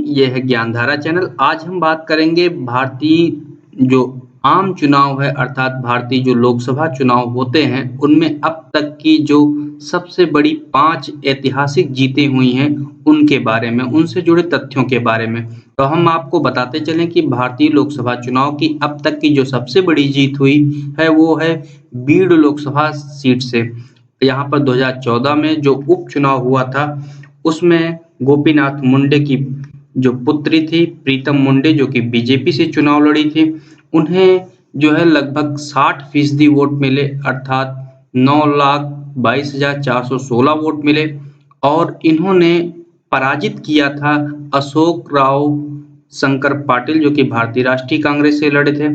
ये है ज्ञानधारा चैनल। आज हम बात करेंगे भारतीय जो आम चुनाव है अर्थात भारतीय जो लोकसभा चुनाव होते हैं उनमें अब तक की जो सबसे बड़ी 5 ऐतिहासिक जीतें हुई हैं उनके बारे में, उनसे जुड़े तथ्यों के बारे में। तो हम आपको बताते चलें कि भारतीय लोकसभा चुनाव की अब तक की जो सबसे बड़ी जीत हुई है वो है बीड़ लोकसभा सीट से। यहाँ पर 2014 में जो उपचुनाव हुआ था उसमें गोपीनाथ मुंडे की जो पुत्री थी प्रीतम मुंडे जो कि बीजेपी से चुनाव लड़ी थी, उन्हें जो है लगभग 60% वोट मिले अर्थात 9,22,416 वोट मिले और इन्होंने पराजित किया था अशोक राव शंकर पाटिल जो कि भारतीय राष्ट्रीय कांग्रेस से लड़े थे।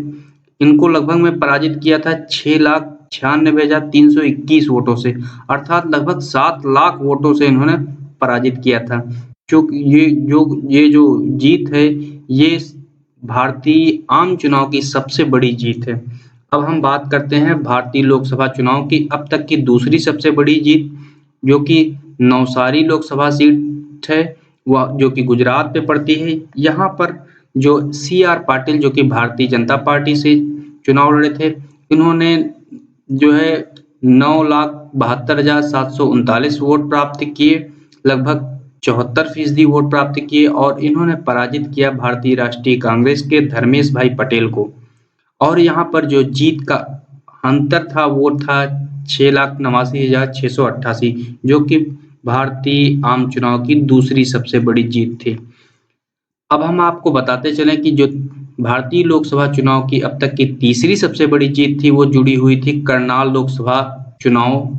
इनको लगभग में पराजित किया था 6,96,321 वोटों से अर्थात लगभग 7 लाख वोटों से इन्होंने पराजित किया था। ये जो जीत है ये भारतीय आम चुनाव की सबसे बड़ी जीत है। अब हम बात करते हैं भारतीय लोकसभा चुनाव की अब तक की दूसरी सबसे बड़ी जीत जो कि नवसारी लोकसभा सीट है, वह जो कि गुजरात में पड़ती है। यहाँ पर जो सी.आर. पाटिल जो कि भारतीय जनता पार्टी से चुनाव लड़े थे, इन्होंने जो है 9,72,739 वोट प्राप्त किए, लगभग 74% वोट प्राप्त किए और इन्होंने पराजित किया भारतीय राष्ट्रीय कांग्रेस के धर्मेश भाई पटेल को। और यहाँ पर जो जीत का अंतर था वो था 6,89,688 जो कि भारतीय आम चुनाव की दूसरी सबसे बड़ी जीत थी। अब हम आपको बताते चलें कि जो भारतीय लोकसभा चुनाव की अब तक की तीसरी सबसे बड़ी जीत थी वो जुड़ी हुई थी करनाल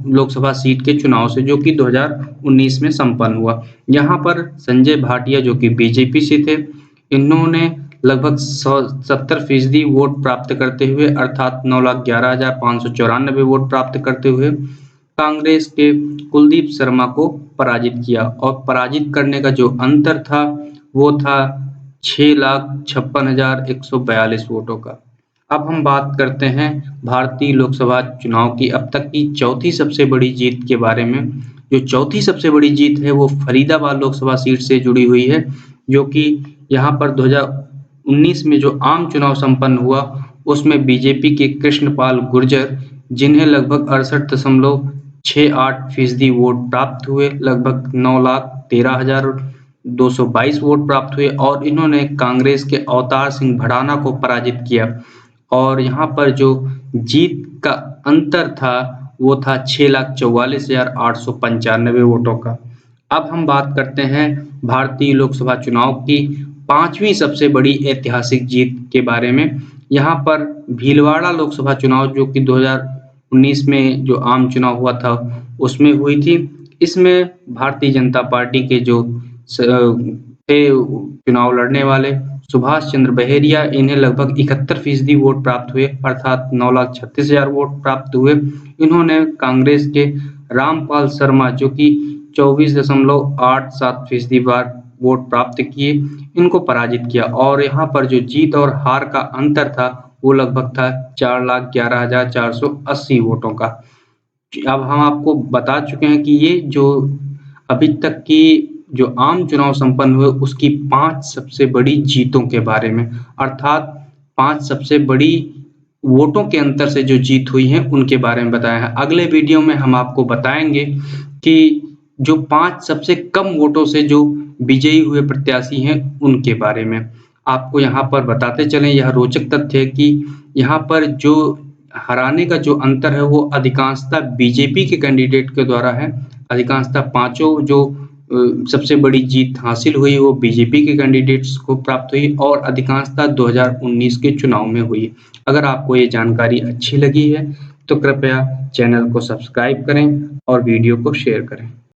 लोकसभा सीट के चुनाव से जो कि 2019 में संपन्न हुआ। यहाँ पर संजय भाटिया जो कि बीजेपी से थे, इन्होंने लगभग 70% वोट प्राप्त करते हुए अर्थात 9,11,594 वोट प्राप्त करते हुए कांग्रेस के कुलदीप शर्मा को पराजित किया और पराजित करने का जो अंतर था वो था 6,56,142 वोटों का। अब हम बात करते हैं भारतीय लोकसभा चुनाव की अब तक की चौथी सबसे बड़ी जीत के बारे में। जो चौथी सबसे बड़ी जीत है वो फरीदाबाद लोकसभा सीट से जुड़ी हुई है जो कि यहाँ पर 2019 में जो आम चुनाव संपन्न हुआ उसमें बीजेपी के कृष्णपाल गुर्जर जिन्हें लगभग 68.68% वोट प्राप्त हुए, लगभग 9,13,222 वोट प्राप्त हुए और इन्होंने कांग्रेस के अवतार सिंह भडाना को पराजित किया और यहाँ पर जो जीत का अंतर था वो था 6,44,895 वोटों का। अब हम बात करते हैं भारतीय लोकसभा चुनाव की पांचवी सबसे बड़ी ऐतिहासिक जीत के बारे में। यहाँ पर भीलवाड़ा लोकसभा चुनाव जो कि 2019 में जो आम चुनाव हुआ था उसमें हुई थी। इसमें भारतीय जनता पार्टी के जो थे चुनाव लड़ने वाले सुभाष चंद्र बहेरिया, इन्हें लगभग 71% वोट प्राप्त हुए अर्थात 9,36,000 वोट प्राप्त हुए। इन्होंने कांग्रेस के रामपाल शर्मा जो कि 24.87% बार वोट प्राप्त किए, इनको पराजित किया और यहाँ पर जो जीत और हार का अंतर था वो लगभग था 4,11,480 वोटों का। अब हम आपको बता चुके हैं कि ये जो अभी तक की जो आम चुनाव संपन्न हुए उसकी 5 सबसे बड़ी जीतों के बारे में अर्थात 5 सबसे बड़ी वोटों के अंतर से जो जीत हुई है उनके बारे में बताया है। अगले वीडियो में हम आपको बताएंगे कि जो 5 सबसे कम वोटों से जो विजयी हुए प्रत्याशी हैं उनके बारे में। आपको यहाँ पर बताते चलें, यह रोचक तथ्य है कि यहाँ पर जो हराने का जो अंतर है वो अधिकांशतः बीजेपी के कैंडिडेट के द्वारा है। अधिकांशतः पांचों जो सबसे बड़ी जीत हासिल हुई वो बीजेपी के कैंडिडेट्स को प्राप्त हुई और अधिकांशतः 2019 के चुनाव में हुई। अगर आपको ये जानकारी अच्छी लगी है तो कृपया चैनल को सब्सक्राइब करें और वीडियो को शेयर करें।